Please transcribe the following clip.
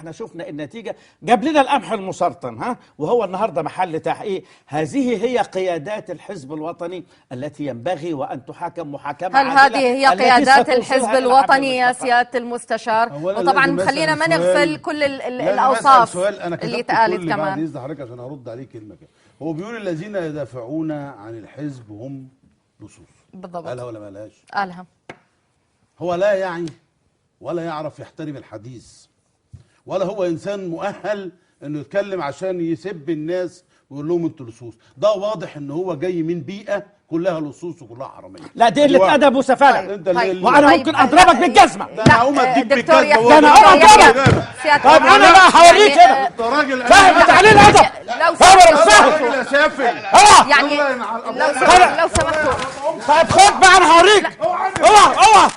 احنا شفنا النتيجه، جاب لنا القمح المسرطن وهو النهارده محل تحقيق. هذه هي قيادات الحزب الوطني التي ينبغي وان تحاكم محاكمه هل عادله. هذه هي قيادات الحزب الوطني يا سياده المستشار؟ وطبعا خلينا ما نغفل كل الاوصاف اللي اتقالت كمان. بعد اذن حضرتك عشان هرد عليه كلمه كده. هو بيقول الذين يدافعون عن الحزب هم لصوص. بالضبط. قالها ولا ما قالهاش؟ قالها. هو لا يعي ولا يعرف يحترم الحديث، ولا هو انسان مؤهل انه يتكلم عشان يسب الناس ويقول لهم انتوا لصوص. ده واضح ان هو جاي من بيئه كلها لصوص وكلها حراميه. لا دي قله ادب وسفاله. طيب. وانا ممكن اضربك بالجزمه. لا انا هقوم اديك دكتور بالجزمه. ده انا هقوم اضربك. طب انا بقى هوريك كده. انت راجل فاهم تعليل ادب. لو راجل سافل. يعني لو سمحتوا طيب خد بقى انا هوريك. اوعى اوعى